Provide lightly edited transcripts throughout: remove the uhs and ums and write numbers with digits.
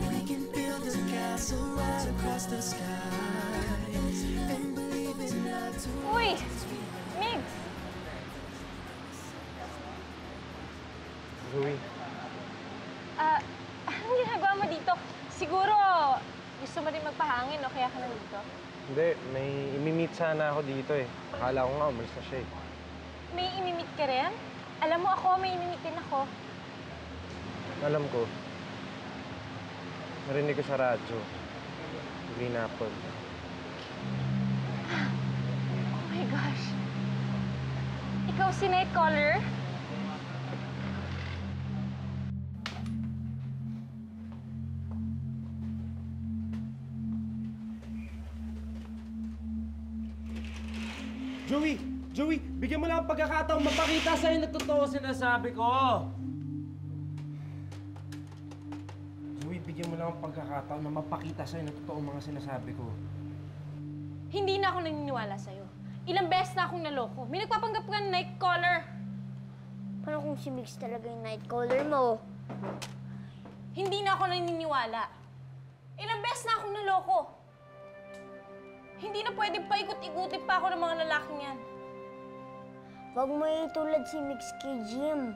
We can build a castle right across the sky and believe in love to. Uy! Migs! Zoe. Anong ginagawa mo dito? Siguro, gusto mo rin magpahangin, no? Kaya ka nandito? Hindi, may imi-meet sana ako dito eh. Akala ko nga umalis na siya eh. May imimit ka rin? Alam mo ako, may imimit din ako. Alam ko. Narinig ko sa radyo. Green Apple. Oh my gosh. Ikaw si Nightcaller? Joey! Joey! Bigyan mo lang ang pagkakataong mapakita sa'yo na totoo sinasabi ko! Joey, bigyan mo lang ang pagkakataon na mapakita sa'yo na totoo mga sinasabi ko. Hindi na ako naniniwala sa'yo. Ilang beses na akong naloko. May nagpapanggap ka ng Nightcaller. Paano kung si Mix talaga yung Nightcaller mo? Hindi na ako naniniwala. Ilang beses na akong naloko. Hindi na pwedeng paikot-ikutin pa ako ng mga lalaking yan. Huwag mo itulad si Mix kay Jim.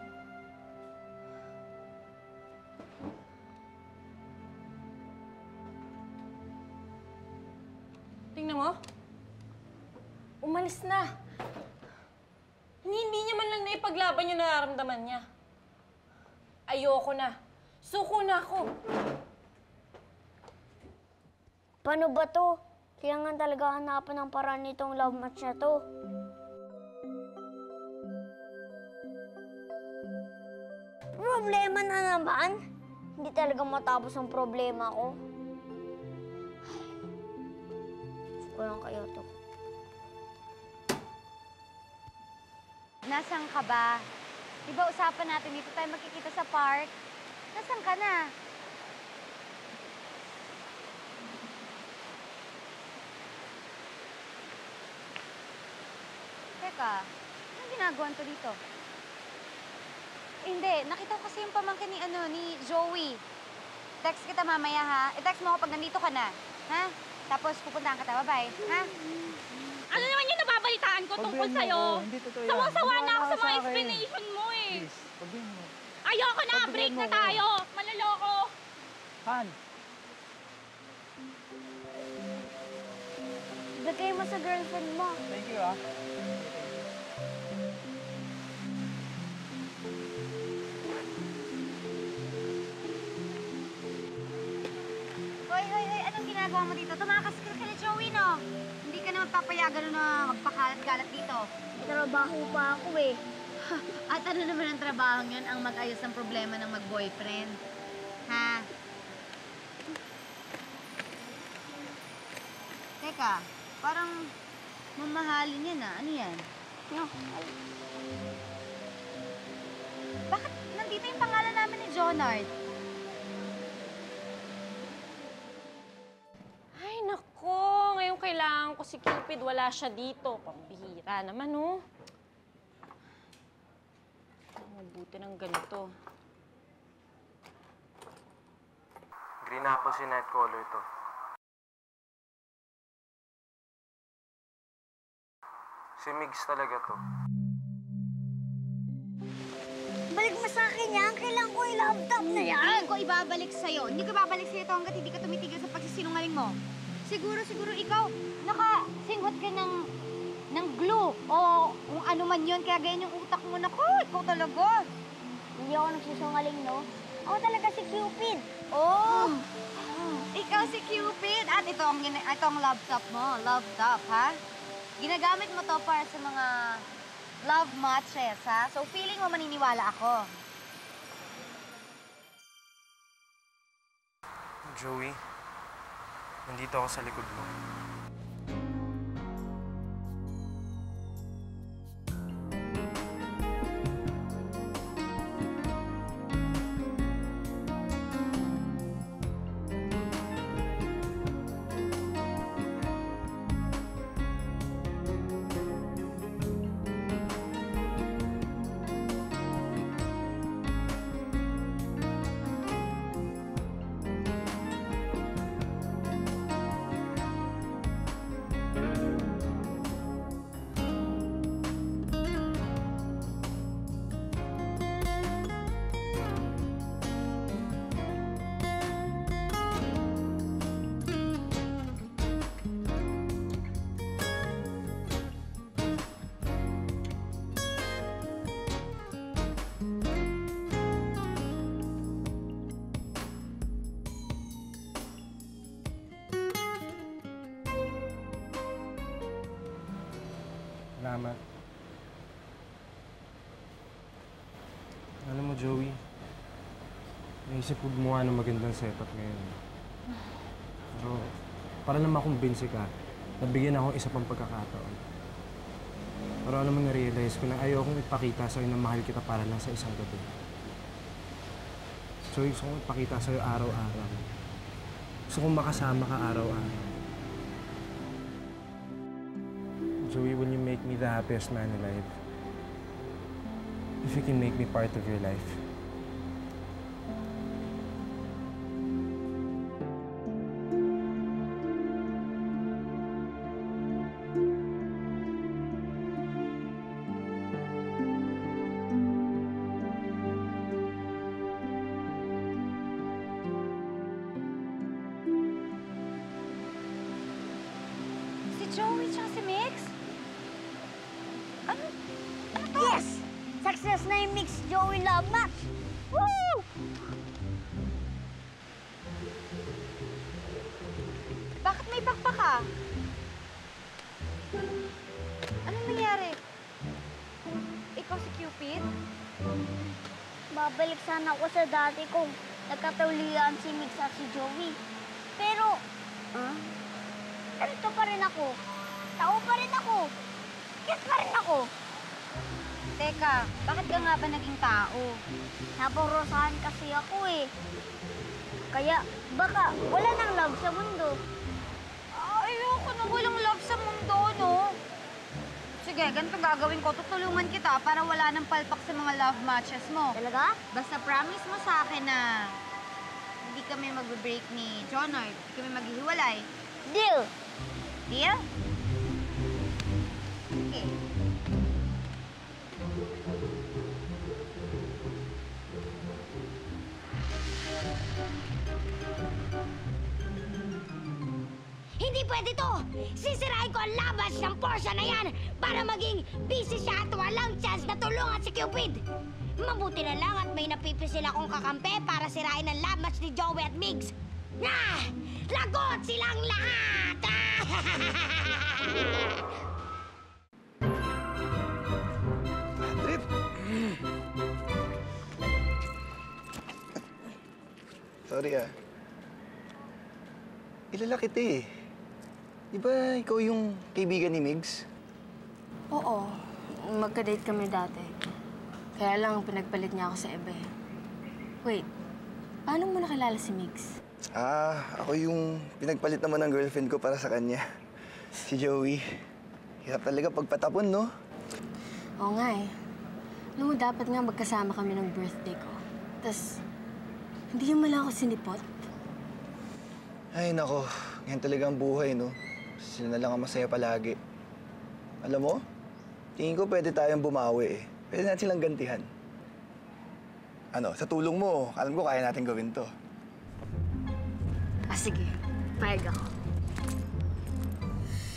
Tingnan mo. Umalis na. Hindi niya man lang naipaglaban yung nararamdaman niya. Ayoko na. Suko na ako. Paano ba to? Kailangan talaga hanapan ng paraan nitong love match na to. Problema na naman? Hindi talaga matapos ang problema ko. Gusto ko lang kayo to. Nasaan ka ba? Di ba usapan natin dito tayo magkikita sa park? Nasaan ka na? Teka, anong ginagawa to dito? Hindi, nakita ko kasi yung pamangkin ni Joey. Text kita mamaya, ha? I-text mo ako pag nandito ka na, ha? Tapos pupuntahan kita, bye-bye, ha? Ano naman yung nababalitaan ko tungkol sa'yo? Sawa-sawa na ako sa mga explanation mo eh. Please, pagbihin mo. Ayoko na! Break na tayo! Malaloko! Han! Bigay mo sa girlfriend mo. Thank you, ah. Hoy, anong ginagawa mo dito? Tumakas ka kay Joey, no? Hindi ka naman papayagan na magpakalat-galat dito. Trabaho pa ako eh. At ano naman ang trabaho yun? Ang mag-ayos ng problema ng mag-boyfriend. Ha? Teka, parang mamahalin yan, ah. Ano yan? No. Bakit nandito yung pangalan namin ni Jonard? Ay, nako! Ngayon kailangan ko si Cupid. Wala siya dito. Pambihira naman, oh. Mabuti ng ganito. Green Apple si Nightcaller to. Si Migs talaga to. Balik mo sa akin yan. Kailangan ko yung laptop na yan. Hindi ko ibabalik sa'yo. Hindi ko ibabalik sa'yo ito hanggat hindi ka tumitigil sa pagsisinungaling mo. Siguro ikaw, nakasinghot ka ng glue o kung ano man yun. Kaya ganyan yung utak mo. Naku, ikaw talaga. Hindi ako nagsisungaling, no? Ako talaga si Cupid. Oh! Ikaw si Cupid. At ito ang laptop mo. Laptop, ha? Ginagamit mo to para sa mga love matches, ha? So, feeling mo maniniwala ako. Joey, nandito ako sa likod mo. tama. Alam mo, Joey, naisip ko gumawa ng magandang setup ngayon. Pero, para na makumbinsi ka, nabigyan ako isa pang pagkakataon. Pero alam mo, na-realize ko na ayokong ipakita sa'yo na mahal kita para lang sa isang gabi. Joey, gusto kong ipakita sa'yo araw-araw. Gusto kong makasama ka araw-araw. Joey, will you make me the happiest man alive? If you can make me part of your life. Si Joey tsaka si Mix? Ano? Ano to? Yes! Success na yung Mix Joey love match! Woo! Bakit may pakpak ka? Anong nangyari? Ikaw si Cupid? Babalik sana ako sa dati kong nagkataulian si Mix at si Joey. Pero, ganito pa rin ako. Tao pa rin ako. Cute pa rin ako. Teka, bakit ka nga ba naging tao? Naparusahan kasi ako eh. Kaya baka wala nang love sa mundo. Ayoko na walang love sa mundo, no? Sige, ganito gagawin ko. Tutulungan kita para wala nang palpak sa mga love matches mo. Talaga? Basta promise mo sa akin na hindi kami mag-break ni Jonoy. Hindi kami maghihiwalay. Deal! Deal? Okay. Hindi pwede to! Sisirain ko ang labas ng Porsche na yan para maging busy siya at walang chance na tulungan si Cupid! Mabuti na lang at may napipisil akong kakampi para sirain ang love match ni Joey at Migs. Lagot silang lahat! Trip! Sorry Kilala kita eh. Di ba ikaw yung kaibigan ni Migs? Oo. Magka-date kami dati. Kaya lang pinagpalit niya ako sa iba eh. Wait, paano mo nakilala si Migs? Ako yung pinagpalit naman ng girlfriend ko para sa kanya. Si Joey. Hirap talaga pagpatapon, no? Oo nga eh. Alam mo, dapat nga magkasama kami ng birthday ko. Tapos, hindi mo lang ako sinipot. Ay, nako. Yan talaga ang buhay, no? Sila na lang ang masaya palagi. Alam mo, tingin ko pwede tayong bumawi eh. Pwede natin silang gantihan. Ano, sa tulong mo, alam ko kaya natin gawin to. Sige. Payag ako.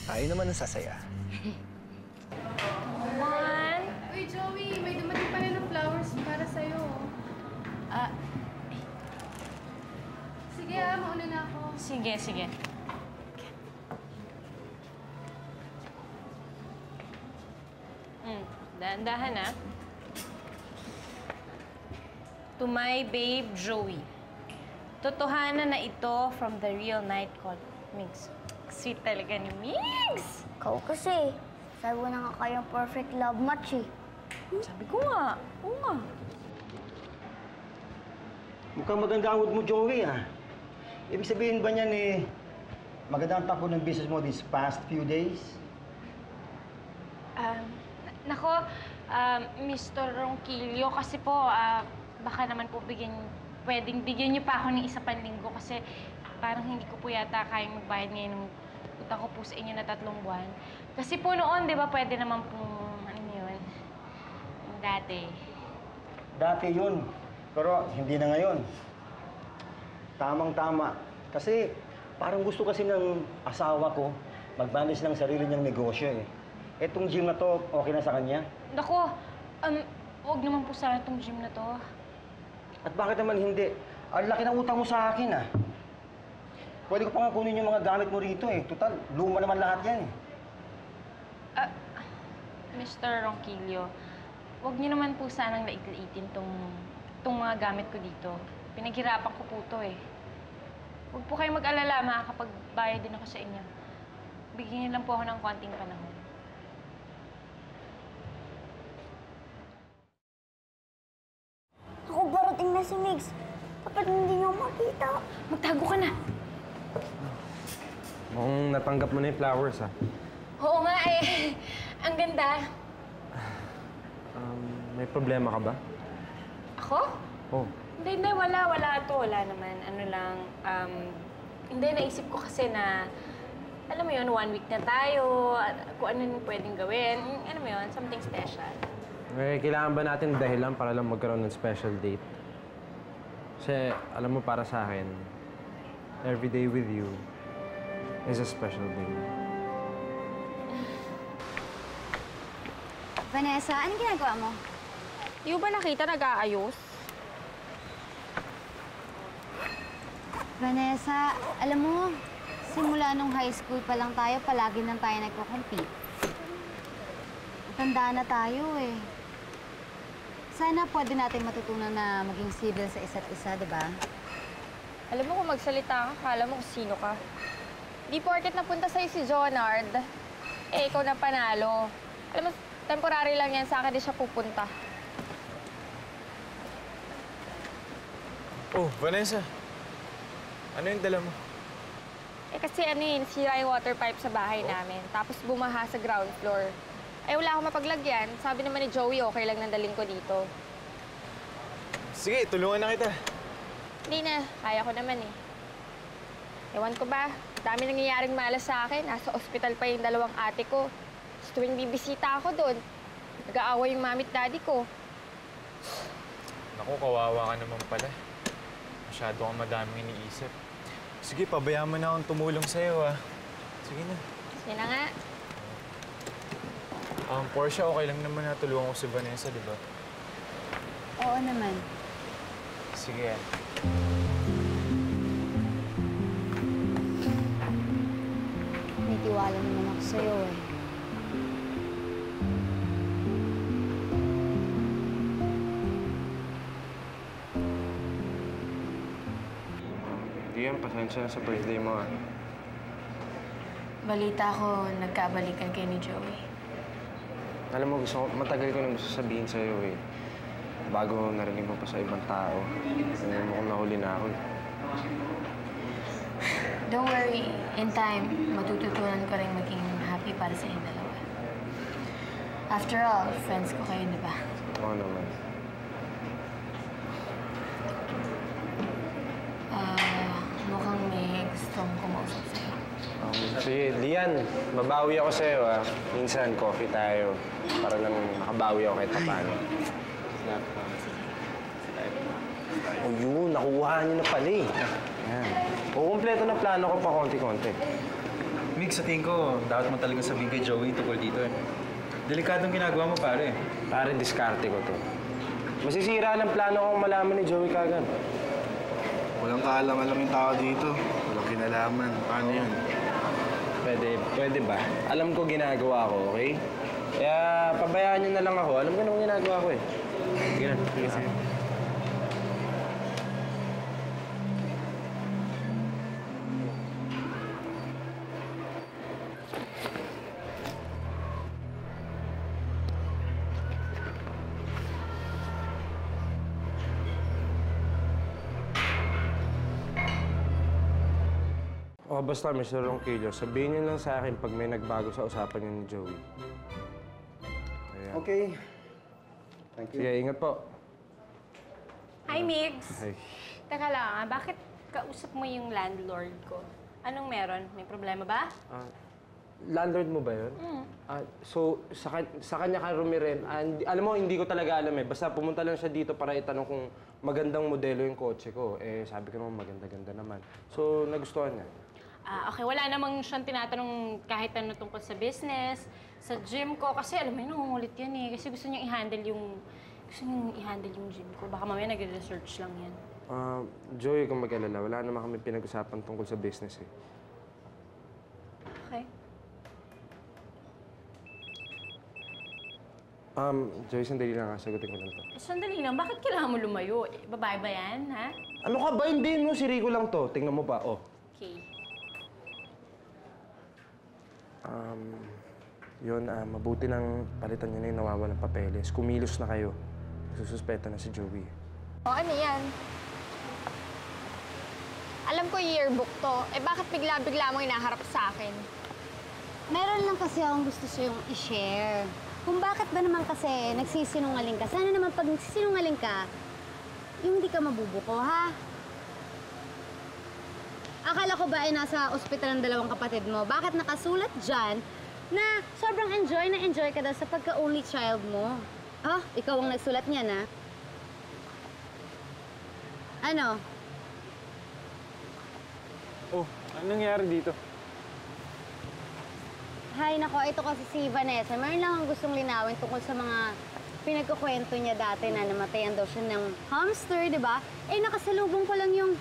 Tayo naman ang sasaya. Juan? Uy, Joey, may dumating pa rin ng flowers para sa'yo. Sige mauna na ako. Sige, sige. Dahan-dahan ah. To my babe, Joey. Totohanan na ito from the real night called Migs. Sweet talaga ni Migs! Ikaw kasi, sabi mo na nga kayong perfect love match eh. Sabi ko nga. Oo nga. Mukhang maganda ang mood mo, Joey, Ibig sabihin ba niyan maganda ang takbo ng business mo these past few days? Nako, Mr. Ronquillo, kasi po, baka naman po pwedeng bigyan niyo pa ako ng isa pang linggo kasi parang hindi ko po yata kayang magbayad ngayon ng utang ko po sa inyo na 3 buwan. Kasi po noon, di ba, pwede naman po, yun, dati. Dati yun, pero hindi na ngayon. Tamang-tama. Kasi parang gusto kasi ng asawa ko mag-manage ng sarili niyang negosyo Etong gym na to, okay na sa kanya? Nako, huwag naman po sana itong gym na to. At bakit naman hindi? Ang laki ng utang mo sa akin, Pwede ko pa nga kunin yung mga gamit mo rito, Total, luma naman lahat yan, Mr. Ronquillo, huwag niyo naman po sanang lait-laitin tong mga gamit ko dito. Pinaghirapan ko po to eh. Huwag po kayong mag-alala, makakapagbayad din ako sa inyo. Bigyan niyo lang po ako ng konting panahon. Ako parating na si Migs. Kapag hindi niyo makita. Magtago ka na! Mukhang natanggap mo na yung flowers, ha? Oo nga eh. Ang ganda. May problema ka ba? Ako? Oh. Hindi, wala to. Wala naman. Ano lang, hindi, naisip ko kasi na, alam mo yun, 1 week na tayo, kung ano yung pwedeng gawin, ano mo yun, something special. Eh, kailangan ba natin dahilan para lang magkaroon ng special date? Kasi, alam mo, para sa akin, every day with you is a special day. Vanessa, anong ginagawa mo? Di ba nakita nag-aayos? Vanessa, alam mo, simula nung high school pa lang tayo, palagi lang tayo nagko-compete. Tanda na tayo eh. Sana pwede natin matutunan na maging civil sa isa't isa, di ba? Alam mo kung magsalita ka, kala mo kung sino ka. Di porket napunta sa'yo si Jonard, eh ikaw na panalo. Alam mo, temporary lang yan, sa akin di siya pupunta. Oh, Vanessa. Ano yung dala mo? Eh kasi ano yun, sira yung water pipe sa bahay namin. Tapos bumaha sa ground floor. Eh wala akong mapaglagyan. Sabi naman ni Joey, okay lang nandaling ko dito. Sige, tulungan na kita. Hindi na, kaya ko naman eh. Ewan ko ba, dami nangyayaring malas sa akin. Nasa ospital pa yung 2 ate ko. Tapos tuwing bibisita ako doon, nag-aaway yung mami at daddy ko. Naku, kawawa ka naman pala. Masyado kang madaming iniisip. Sige, pabayaan mo na akong tumulong sa'yo, ah. Sige na. Sige na nga. Portia, okay lang naman na tulungan ko si Vanessa, di ba? Oo naman. Sige. May tiwala naman ako sa'yo eh. Diyan, pasensya na sa birthday mo, ah. Balita ko, nagkabalikan kayo ni Joey. Alam mo, matagal ko nang gusto sabihin sa'yo, eh. Bago narinig mo pa sa ibang tao. Mukhang nahuli na ako, eh. Don't worry. In time, matututunan ko rin maging happy para sa inyong dalawa. After all, friends ko kayo, di ba? Oo naman. Mukhang may gustong kumausap sa'yo. Sige, Lian, babawi ako sa'yo, ah. Minsan, coffee tayo. Para lang makabawi ako kahit paano. Oh, yun. Nakuha niyo na pala, eh. Yan. Kukumpleto na plano ko pa konti-konti. Mick, sa tingin ko, dapat mo talagang sabihin kay Joey tungkol dito, eh. Delikadong ginagawa mo, pare. Pare, diskarte ko to. Masisira ng plano kong malaman ni Joey kagad. Walang kaalam-alam yung tao dito. Walang kinalaman. Paano yun? Pwede ba? Alam ko ginagawa ko, okay? Kaya pabayaan niyo na lang ako. Alam ko naman ginagawa ko, eh. Sige na. Sige. Oh, basta, Mr. Ronquillo, sabihin niyo lang sa akin pag may nagbago sa usapan niyo ni Joey. Ayan. Okay. Thank you. Sige, ingat po. Hi, Migs! Ay. Teka lang, bakit kausap mo yung landlord ko? Anong meron? May problema ba? Landlord mo ba yun? So, sa kanya ka rumiren. Alam mo, hindi ko talaga alam, eh. Basta pumunta lang siya dito para itanong kung magandang modelo yung kotse ko. Eh, sabi ko naman maganda-ganda naman. So, nagustuhan niya. Okay, wala namang siyang tinatanong kahit ano tungkol sa business, sa gym ko. Kasi alam mo yun, nangungulit yan eh. Kasi gusto niyang i-handle yung gym ko. Baka mamaya nag-research lang yan. Joey, kung mag-alala, wala naman kami pinag-usapan tungkol sa business, eh. Okay. Joey, sandali lang. Sagutin ko lang to. Sandali lang, bakit kailangan mo lumayo? Babae ba yan, ha? Ano ka ba? Hindi, no? Si Rico lang to. Tingnan mo pa, oh. Okay. Mabuti nang palitan nyo na yung nawawalang papeles. Kumilos na kayo. Sususpeto na si Joey. O, ano yan? Alam ko yearbook to. Eh, bakit bigla-bigla mo hinaharap sa akin? Meron lang kasi akong gusto sa'yong i-share. Kung bakit ba naman kasi nagsisinungaling ka. Sana naman pag nagsisinungaling ka, yung hindi ka mabubuko, ha? Akala ko ba ay nasa ospital ng dalawang kapatid mo? Bakit nakasulat dyan na sobrang enjoy ka daw sa pagka-only child mo? Ah, ikaw ang nagsulat niyan, ha? Ano? Oh, anong nangyari dito? Hay, nako, ito kasi si Vanessa. Mayroon lang ang gustong linawin tungkol sa mga pinagkukwento niya dati na namatayan daw siya ng hamster, di ba? Eh, nakasalubong ko lang yung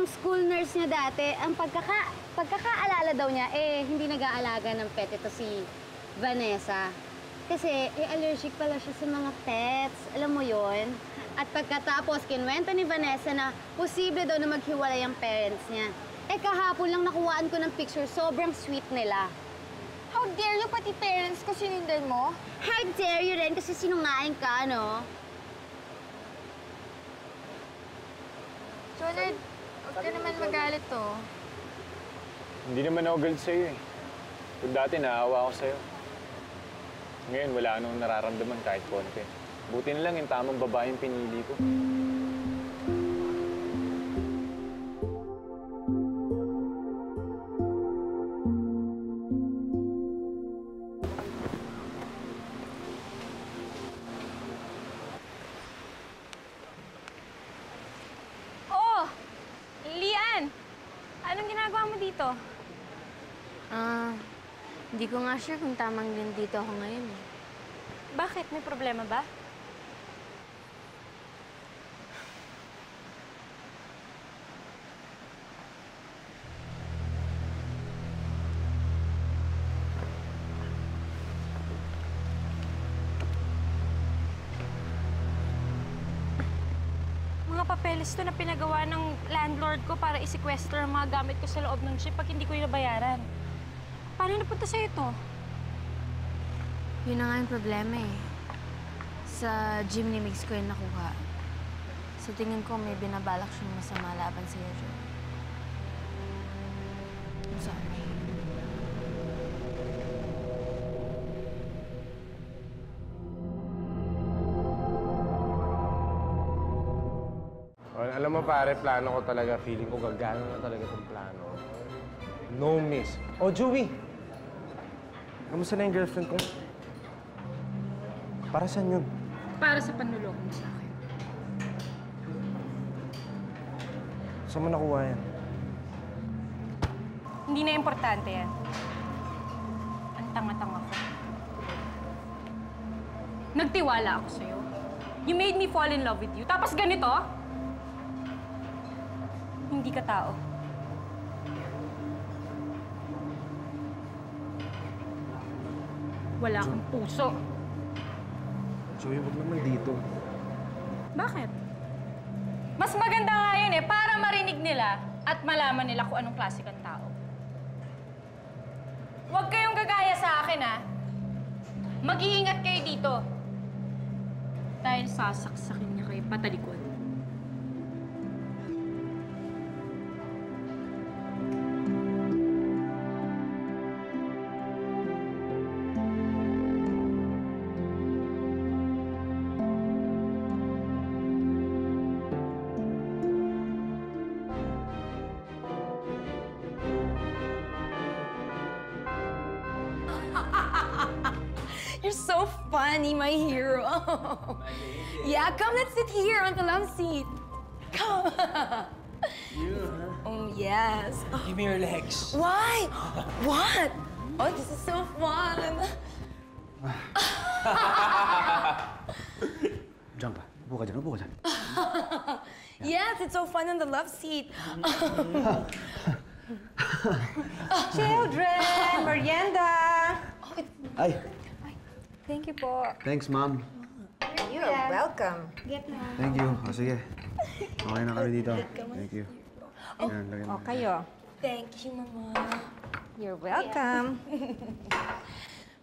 school nurse niya dati. Ang pagkakaalala daw niya, eh, hindi nag-aalaga ng pet ito si Vanessa. Kasi, allergic pala siya sa mga pets. Alam mo yon. At pagkatapos, kinwento ni Vanessa na posible daw na maghiwalay ang parents niya. Eh, kahapon lang nakuhaan ko ng picture. Sobrang sweet nila. How dare you, pati parents ko sinundan mo? How dare you rin kasi sinungaling ka, no? Jonard, huwag ka naman magalit to. Hindi naman ako galit sa'yo eh. Kung dati naawa ako sa'yo. Ngayon, wala nang nararamdaman kahit konti. Buti na lang yung tamang babae yung pinili ko. Oh! Lian! Anong ginagawa mo dito? Hindi ko nga sure kung tamang din dito ako ngayon eh. Bakit? May problema ba? Mga papeles to na pinagawa ng landlord ko para i-sequester ang mga gamit ko sa loob ng jeep pag hindi ko yung nabayaran. Paano napunta sa'yo ito? Yun na nga yung problema eh. Sa gym ni Mix ko yung nakuha. Sa tingin ko may binabalak siyang masama laban sa'yo, Joe. I'm sorry. Alam mo pare, plano ko talaga. Feeling ko gagana na talaga itong plano. No miss. Oh, Joey! Kamusta na yung girlfriend ko? Para saan yun? Para sa panluloko mo sa akin. Saan mo nakuha yan? Hindi na importante yan. Ang tanga-tanga ko. Nagtiwala ako sa'yo. You made me fall in love with you. Tapos ganito? Hindi ka tao. Wala kang puso. Joey, huwag naman dito. Bakit? Mas maganda nga yun eh, para marinig nila at malaman nila kung anong klase kang tao. Huwag kayong gagaya sa akin, ha? Mag-iingat kayo dito. Dahil sasaksakin niya kayo patalikod. You're so funny, my hero. Yeah, come, let's sit here on the love seat. Come. You, huh? Oh, yes. Give me your legs. Why? What? Oh, this is so fun. Diyan ka. Upo ka dyan, upo ka dyan. Yes, it's so fun on the love seat. Children, merienda. Ay! Thank you po. Thanks, Mom. You're welcome. Thank you. O, sige. Okay na kami dito. Thank you. Ayan, lagyan mo. Kayo. Thank you, Mama. You're welcome.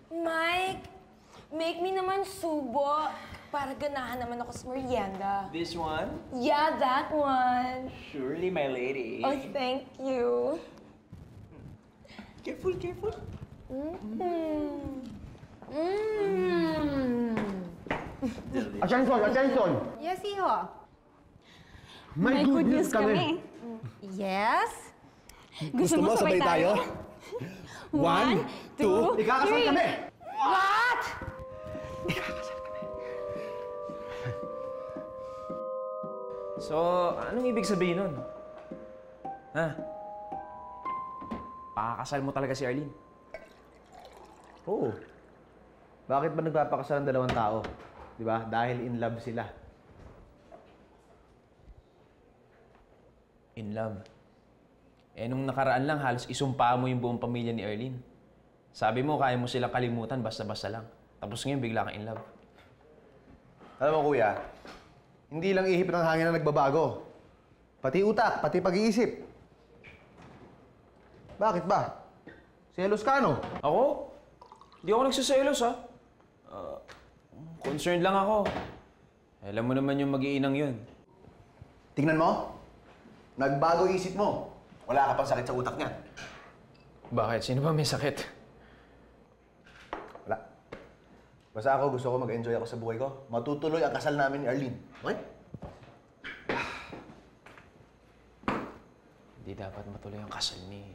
Mike, make me naman subo para ganahan naman ako sa merienda. This one? Yeah, that one. Surely, my lady. Oh, thank you. Careful, careful. Attention! Attention! Yes, hijo. May good news kami. Yes? Gusto mo sabay tayo? 1, 2, Ikakasal kami! What? So, anong ibig sabihin nun? Ha? Pakakasal mo talaga si Arlene? Oo. Bakit ba nagpapakasal ang dalawang tao? Di ba? Dahil in love sila. In love? Eh, nung nakaraan lang, halos isumpa mo yung buong pamilya ni Arlene. Sabi mo, kaya mo silang kalimutan basta-basta lang. Tapos ngayon, bigla kang in love. Alam mo, kuya, hindi lang ihip ng hangin na nagbabago. Pati utak, pati pag-iisip. Bakit ba? Selos ka, no? Ako? Hindi ako nagsiselos, ha? Concerned lang ako. Alam mo naman yung mag-iinang yun. Tingnan mo. Nagbago isip mo. Wala ka pang sakit sa utak niya. Bakit? Sino ba may sakit? Wala. Basta ako, gusto ko mag-enjoy ako sa buhay ko. Matutuloy ang kasal namin ni Arlene. Okay? Hindi dapat matuloy ang kasal ni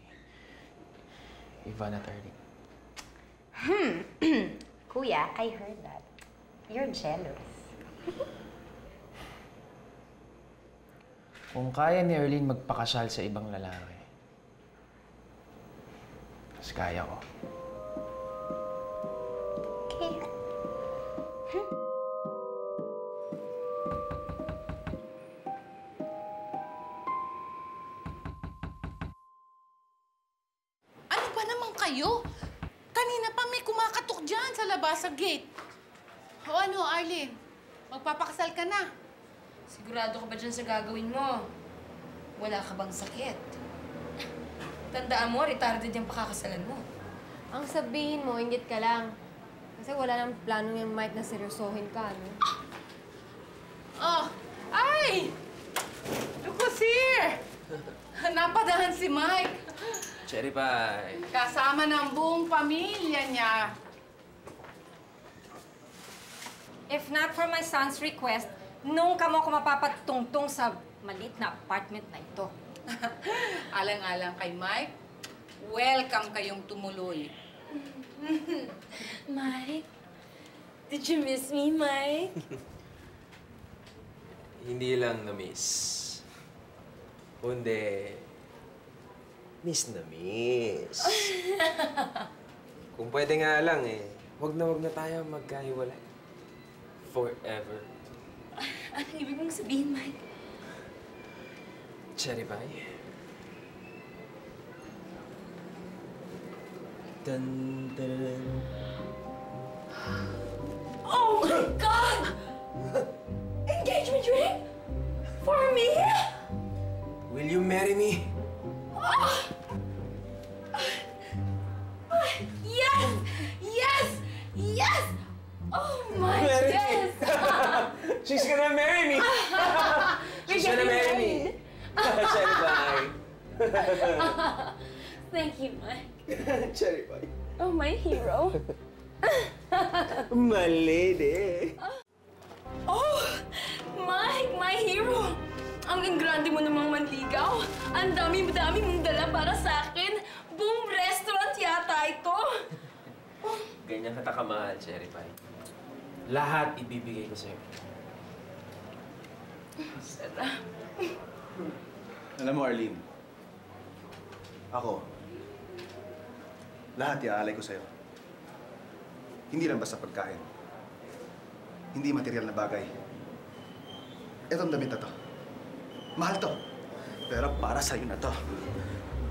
Ivan at Arlene. Kuya, I heard that. You're jealous. Kung kaya ni Arlene magpakasal sa ibang lalaki, mas kaya ko. Okay. Ano ba naman kayo? Kanina pa may kumakatok dyan sa labas sa gate. O ano, Arlene? Magpapakasal ka na. Sigurado ka ba dyan sa gagawin mo? Wala ka bang sakit? Tandaan mo, retarded yung pakakasalan mo. Ang sabihin mo, ingit ka lang. Kasi wala nang plano yung Mike na seryosohin ka, no? Oh, ay! Look who's here! Napadahan si Mike. Cherry pie. Kasama ng buong pamilya niya. If not for my son's request, nung ka mo ako mapapatungtong sa maliit na apartment na ito. Alang-alang kay Mike, welcome kayong tumuloy. Mike, did you miss me, Mike? Hindi lang na-miss. Kundi, miss na miss. Kung pwede nga lang eh, wag na tayo magkahiwalay. Forever. Anong ibig mong sabihin, Mike? Cherry pie? Dun, dun, dun. Oh my God! Engagement ring? For me? Will you marry me? Yes! Yes! Yes! Oh my Marry me. yes! She's gonna marry me! She's gonna marry me! Cherry pie! Thank you, Mike. Cherry pie. Oh, my hero. My lady! Oh! Mike, my hero! Ang ingrande mo namang manligaw. Ang dami-dami mong dala para sa akin. Boom restaurant yata ito. Ganyan kita kamahal, Cherry pie. Lahat ibibigay ko sa'yo. Sarap. Alam mo, Arlene, ako, lahat iaalay ko sa'yo. Hindi lang basta pagkain. Hindi material na bagay. Etong damit na to. Mahal to. Pero para sa'yo na to.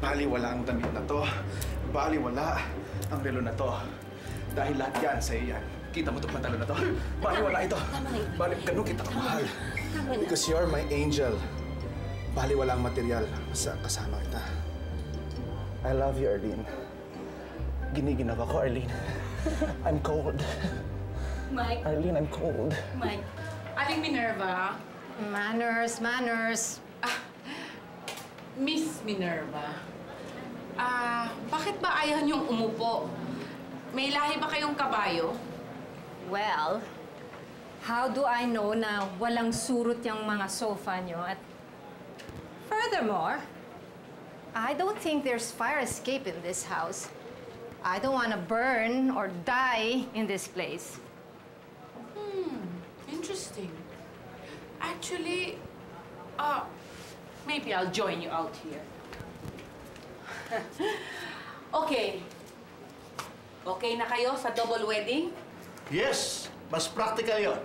Baliwala ang damit na to. Baliwala ang relo na to. Dahil lahat yan sa'yo yan. Kita mo itong pantalon na to? Baliwala ito. Ganun kita kamahal. Because you're my angel. Baliwala ang material. Basta kasama kita. I love you, Arlene. Giniginag ako, Arlene. I'm cold. Mike. Arlene, I'm cold. Mike. Aling Minerva. Manners. Miss Minerva. Bakit ba ayaw niyong umupo? May lahi ba kayong kabayo? Well, how do I know na walang surot yung mga sofa nyo? At furthermore, I don't think there's fire escape in this house. I don't want to burn or die in this place. Interesting. Actually, maybe I'll join you out here. Okay. Okay na kayo sa double wedding? Yes! Mas practical yun.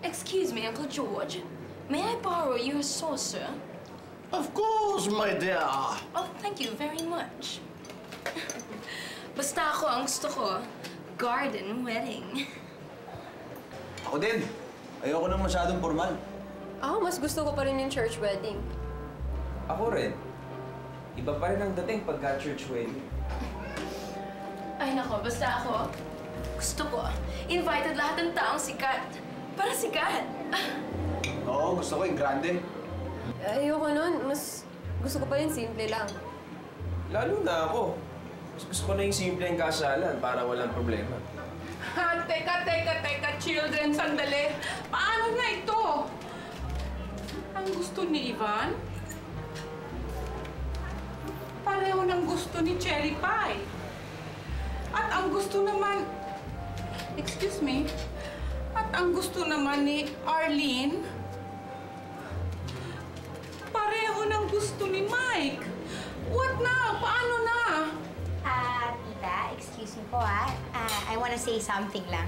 Excuse me, Uncle George. May I borrow your saucer? Of course, my dear. Oh, thank you very much. Basta ako ang gusto ko, garden wedding. Ako din. Ayoko nang masyadong formal. Ako, mas gusto ko pa rin yung church wedding. Ako rin. Iba pa rin ang dating pagka-church wedding. Ay nako, basta ako, gusto ko, invited lahat ng taong sikat. Para sikat. Oo, gusto ko yung grande. Ayoko nun. Mas gusto ko pa rin simple lang. Lalo na ako. Mas gusto ko na yung simple yung kasalan para walang problema. Teka, children, sandali. Paano na ito? Ang gusto ni Ivan? Pareho ng gusto ni Cherry Pie. At ang gusto naman... Excuse me? At ang gusto naman ni Arlene, pareho ng gusto ni Mike. What now? Paano na? Tita, excuse me po I wanna say something lang.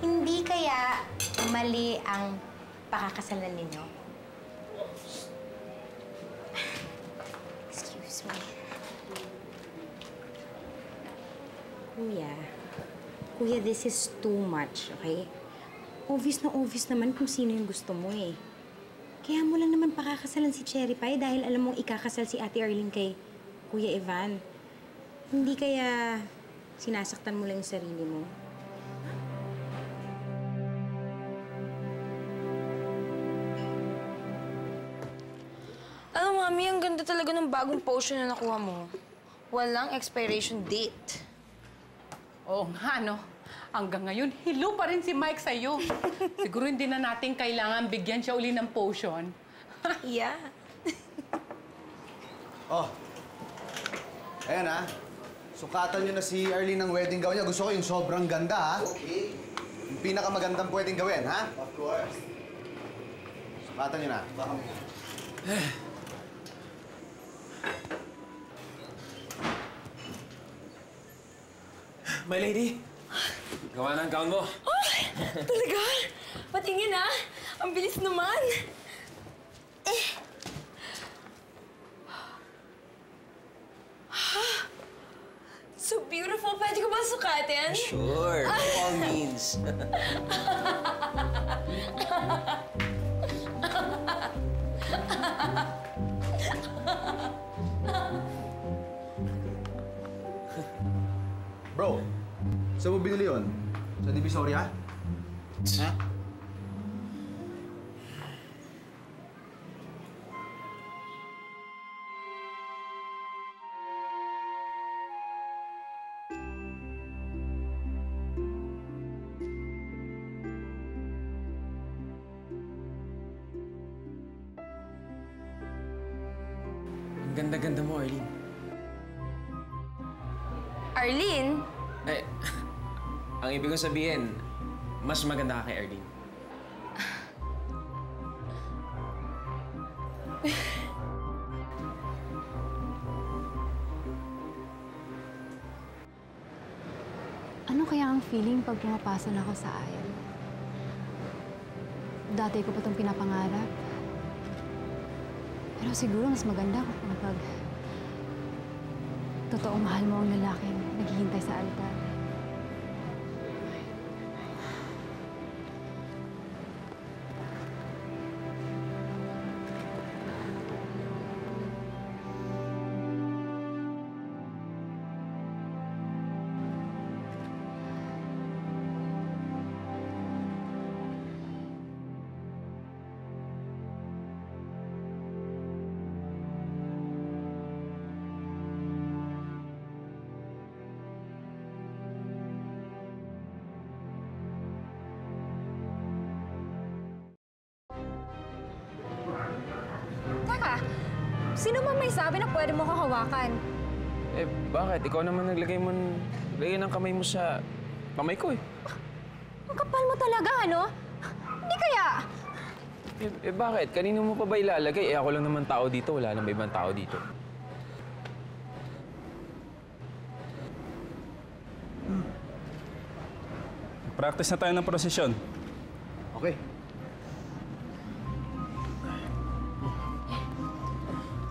Hindi kaya mali ang pakakasalan ninyo? Excuse me. Kuya, this is too much, okay? Obvious naman kung sino yung gusto mo eh. Kaya mo lang naman pakakasalan si Cherry Pie dahil alam mong ikakasal si Ate Arlene kay Kuya Ivan. Hindi kaya sinasaktan mo lang yung sarili mo? Alam, Mami, ang ganda talaga ng bagong potion na nakuha mo. Walang expiration date. Oo nga, no? Hanggang ngayon, hilo pa rin si Mike sa'yo. Siguro hindi na natin kailangan bigyan siya uli ng potion. Yeah. Oh. Ayan Sukatan nyo na si Arlene ng wedding gown niya. Gusto ko yung sobrang ganda, Okay. Yung pinakamagandang pwedeng gawin, ha? Of course. Sukatan nyo na. My lady, gawa na ang gown mo. Oh, talaga? Patingin ang bilis naman. So beautiful. Pwede ko ba sukatin? Sure, by all means. Bro, saan mo binili yun? Sa Divisoria? Ha? Ang ganda-ganda mo, Arlene. Arlene? Eh, ang ibig kong sabihin, mas maganda ka kay Arlene. Ano kaya ang feeling pag pumapasa na ako sa aisle? Dati ko pa itong pinapangarap. Pero siguro mas maganda kapag totoong mahal mo ang lalaking naghihintay sa altar. ka? Sino man may sabi na pwede mo hawakan? Eh, bakit? Ikaw naman naglagay ng kamay mo sa kamay ko eh. Ang kapal mo talaga, ano? Hindi kaya? Bakit? Kanino mo pa ba ilalagay? Eh, ako lang naman tao dito. Wala nang ibang tao dito. Practice na tayo ng prosesyon. Okay.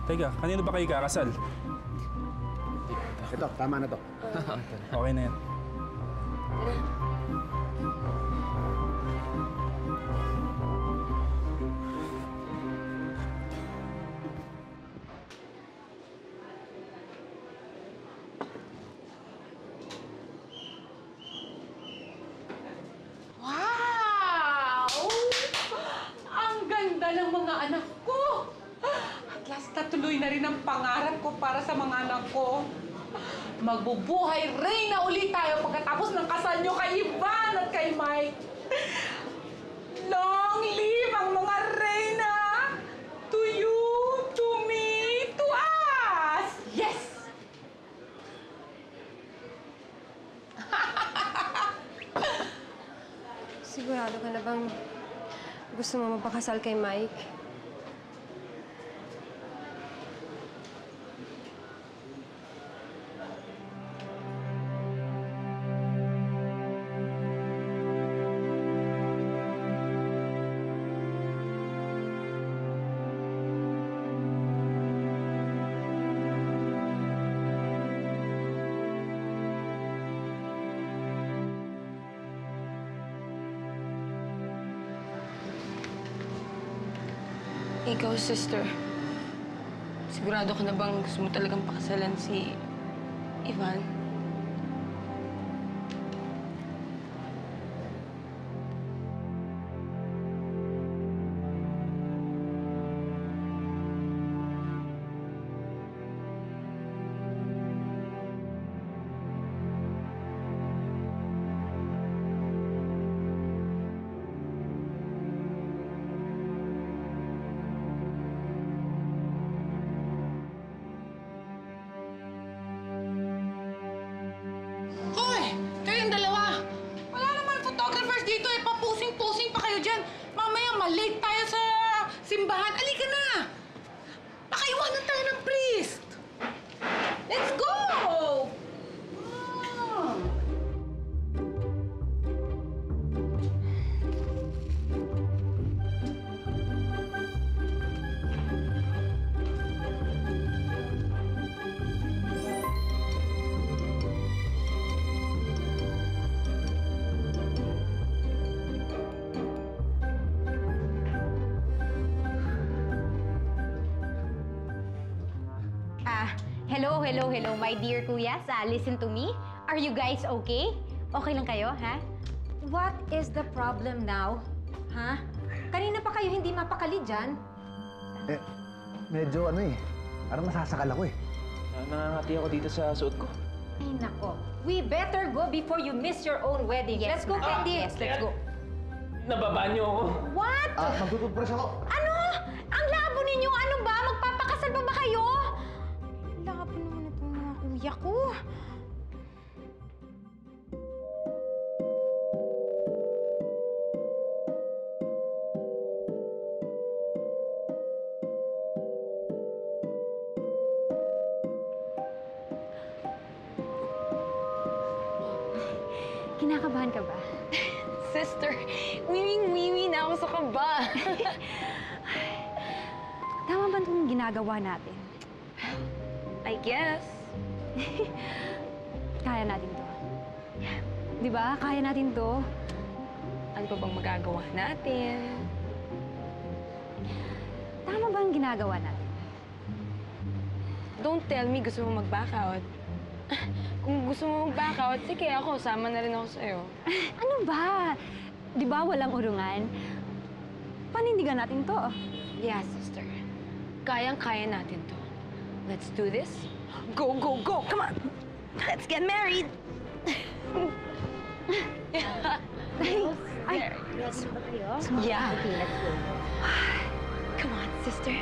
Teka, kanino ba kayo kakasal? Ito, tama na to. Okay na yan. Wow! Ang ganda ng mga anak ko! At last natuloy na rin ang pangarap ko para sa mga anak ko. Magbubuhay reyna ulit tayo pagkatapos ng kasal nyo kay Ivan at kay Mike. Long live ang mga reyna! To you, to me, to us! Yes! Sigurado ka na bang gusto mo mapakasal kay Mike? Ikaw, sister. Sigurado ka na bang gusto mo talagang pakasalan si Ivan? Hoy! Kayong dalawa! Wala naman photographers dito eh. Papusing-pusing pa kayo dyan. Mamaya malate tayo sa simbahan. Alika na! Nakaiwanan tayo ng priest! Let's go! Hello, my dear kuyas. Listen to me. Are you guys okay? Okay lang kayo, ha? What is the problem now? Ha? Kanina pa kayo hindi mapakali dyan? Eh, medyo parang masasakal ako eh. Nangangati ako dito sa suot ko. Ay, nako. We better go before you miss your own wedding. Yes, Let's go, Candy. Yes, let's go. Nababa niyo ako. What? Magtututbrush ako. Ano? Ang labo ninyo! Ano ba? Magpapakasal pa ba kayo? Labo naman itong mga kuya ko. Kinakabahan ka ba? Sister, wiwing-wiwi na ako sa kaba. Tama ba itong ginagawa natin? I guess. Kaya natin to. Di ba? Kaya natin to. Ano pa bang magagawa natin? Tama ba ang ginagawa natin? Don't tell me gusto mo mag-back out. Kung gusto mo mag-back out, sige ako, sama na rin ako sa'yo. Ano ba? Di ba walang urungan? Panindigan natin to. Yeah, sister. Kayang-kaya natin to. Let's do this. Go, go, go! Come on! Let's get married! Ay, ready ba kayo? Yeah. Okay, let's go. Come on, sister.